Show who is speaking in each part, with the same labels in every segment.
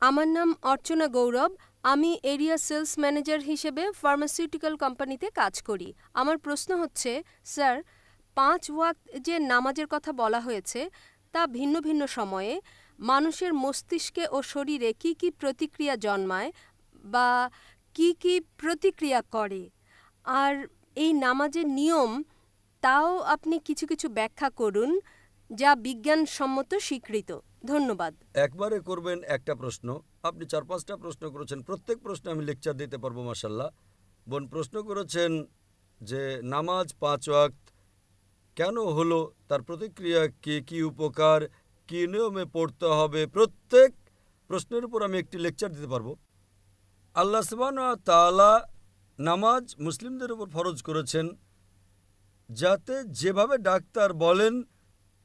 Speaker 1: আমার নাম অর্চনা গৌরব। আমি এরিয়া সেলস ম্যানেজার হিসেবে ফার্মাসিউটিক্যাল কোম্পানিতে কাজ করি। আমার প্রশ্ন হচ্ছে, স্যার, ৫ ওয়াক্ত যে নামাজের কথা বলা হয়েছে তা ভিন্ন ভিন্ন সময়ে মানুষের মস্তিষ্কে ও শরীরে কি কি প্রতিক্রিয়া জন্মায় বা কি কি প্রতিক্রিয়া করে, আর এই নামাজের নিয়ম তাও আপনি কিছু কিছু ব্যাখ্যা করুন যা বিজ্ঞানসম্মত স্বীকৃত। ধন্যবাদ।
Speaker 2: একবারে করবেন একটা প্রশ্ন? আপনি ৪-৫টা প্রশ্ন করেছেন, প্রত্যেক প্রশ্নে আমি লেকচার দিতে পারবো মাশাল্লাহ। বোন প্রশ্ন করেছেন যে নামাজ ৫ ওয়াক্ত কেন হলো, তার প্রতিক্রিয়া কি, কি উপকার, কি নিয়মে পড়তে হবে, প্রত্যেক প্রশ্নের উপর আমি একটি লেকচার দিতে পারবো। আল্লাহ সুবহানাহু ওয়া তাআলা নামাজ মুসলিমদের উপর ফরজ করেছেন যাতে যেভাবে ডাক্তার বলেন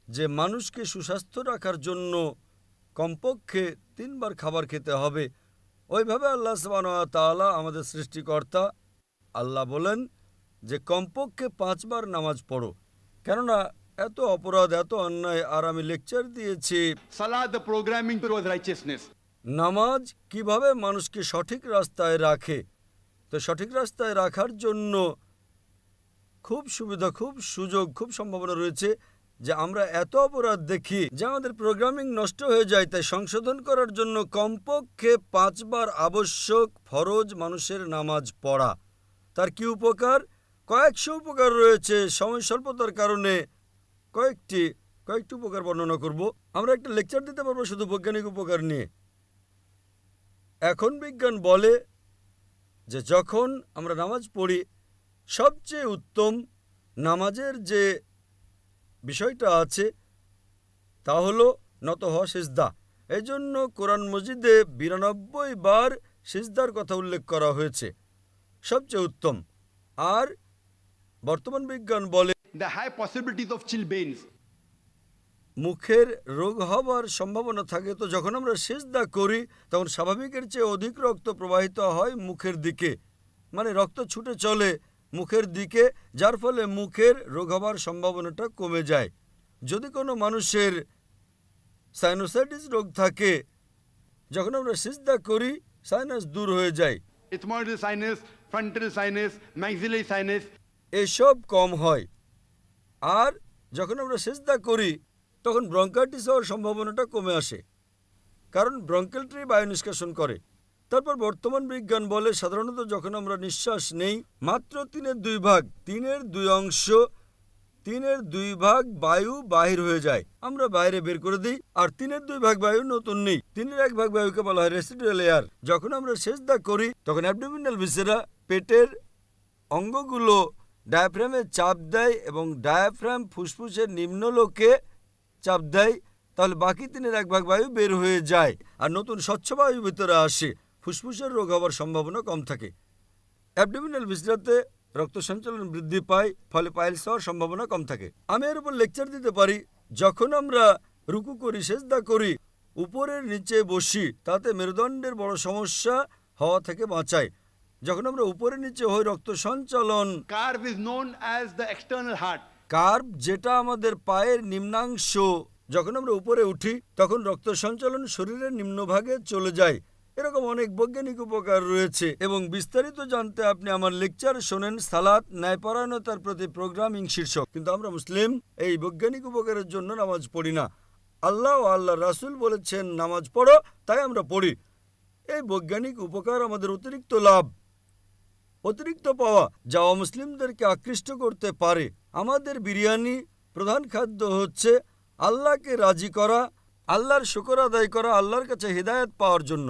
Speaker 2: যে মানুষকে সুস্বাস্থ্য রাখার জন্য কমপক্ষে ৩ বার খাবার খেতে হবে, ওইভাবে আল্লাহ সুবহানাহু ওয়া তাআলা আমাদের সৃষ্টিকর্তা আল্লাহ বলেন যে কমপক্ষে ৫ বার নামাজ পড়ো। কেননা এত অপরাধ, এত অন্যায়, আর আমি লেকচার দিয়েছি
Speaker 3: Salah, the programming towards righteousness.
Speaker 2: নামাজ কিভাবে মানুষকে সঠিক রাস্তায় রাখে। তো সঠিক রাস্তায় রাখার জন্য খুব সুবিধা, খুব সুযোগ, খুব সম্ভাবনা রয়েছে যে আমরা এত অপরাধ দেখি যে আমাদের প্রোগ্রামিং নষ্ট হয়ে যায়। তাই সংশোধন করার জন্য কমপক্ষে ৫ বার আবশ্যক ফরজ মানুষের নামাজ পড়া। তার কি উপকার? কয়েকশো উপকার রয়েছে। সময় স্বল্পতার কারণে কয়েকটি উপকার বর্ণনা করব। আমরা একটা লেকচার দিতে পারবো শুধু বৈজ্ঞানিক উপকার নিয়ে। এখন বিজ্ঞান বলে যে যখন আমরা নামাজ পড়ি সবচেয়ে উত্তম নামাজের যে বিষয়টা আছে তা হলো নত হওয়া, সিজদা। এই জন্য কোরআন মজিদে ৯২ বার সিজদার কথা উল্লেখ করা হয়েছে, সবচেয়ে উত্তম। আর বর্তমান বিজ্ঞান বলে
Speaker 3: The high possibilities of chilblains.
Speaker 2: মুখের রোগ হবার সম্ভাবনা থাকে। তো যখন আমরা সিজদা করি তখন স্বাভাবিকের চেয়ে অধিক রক্ত প্রবাহিত হয় মুখের দিকে, মানে রক্ত ছুটে চলে মুখের দিকে, যার ফলে মুখের রোগ হবার সম্ভাবনাটা কমে যায়। যদি কোনো মানুষের সাইনোসাইটিস রোগ থাকে, যখন আমরা সিজদা করি সাইনাস দূর হয়ে যায়,
Speaker 3: Ethmoidal sinus, frontal sinus, maxillary sinus.
Speaker 2: এসব কম হয়। আর যখন আমরা সিজদা করি তখন ব্রঙ্কাইটিস হওয়ার সম্ভাবনাটা কমে আসে, কারণ ব্রঙ্কেল ট্রি বায়ু নিষ্কাশন করে। তারপর বর্তমান বিজ্ঞান বলে সাধারণত যখন আমরা নিঃশ্বাস নেই মাত্র 3/2 ভাগ, 3/2 অংশ, 3/2 ভাগ বায়ু বাহির হয়ে যায়, আমরা বাইরে বের করে দিই। আর 3/2 ভাগ বায়ু নতুন নেই, 3/1 ভাগ বায়ুকে বলা হয় রেসিডুয়াল এয়ার। যখন আমরা সিজদা করি তখন অ্যাবডোমিনাল ভিসেরা, পেটের অঙ্গগুলো ডায়াফ্রামে চাপ দেয় এবং ডায়াফ্রাম ফুসফুসের নিম্নলোকে চাপ দেয়, তাহলে বাকি 3/1 ভাগ বায়ু বের হয়ে যায় আর নতুন স্বচ্ছ বায়ু ভিতরে আসে। ফুসফুসের রোগ হওয়ার সম্ভাবনা কম থাকে। অ্যাবডোমিনাল ভিসেরাতে রক্ত সঞ্চালন বৃদ্ধি পায়, ফলে পাইলস হওয়ার সম্ভাবনা কম থাকে। আমি এর উপর লেকচার দিতে পারি। যখন আমরা রুকু করি, সেজদা করি, উপরের নিচে বসি, তাতে মেরুদণ্ডের বড় সমস্যা হওয়া থেকে বাঁচায়। যখন আমরা উপরে নিচে হই রক্ত সঞ্চালন,
Speaker 3: Carb is known as the external heart.
Speaker 2: Curve যেটা আমাদের পায়ের নিম্নাংশ, যখন আমরা উপরে উঠি তখন রক্ত সঞ্চালন শরীরের নিম্নভাগে চলে যায়। এরকম অনেক বৈজ্ঞানিক উপকার রয়েছে এবং বিস্তারিত জানতে আপনি আমার লেকচার শোনেন, সালাত ন্যায়পরায়ণতার প্রতি প্রোগ্রামিং শীর্ষক। কিন্তু আমরা মুসলিম এই বৈজ্ঞানিক উপকারের জন্য নামাজ পড়ি না। আল্লাহ ও আল্লাহ রাসূল বলেছেন নামাজ পড়ো, তাই আমরা পড়ি। এই বৈজ্ঞানিক উপকার আমাদের অতিরিক্ত লাভ, অতিরিক্ত পাওয়া, যা অমুসলিমদেরকে আকৃষ্ট করতে পারে। আমাদের বিরিয়ানি প্রধান খাদ্য হচ্ছে আল্লাহকে রাজি করা, আল্লাহর শুকর আদায় করা, আল্লাহর কাছে হিদায়াত পাওয়ার জন্য।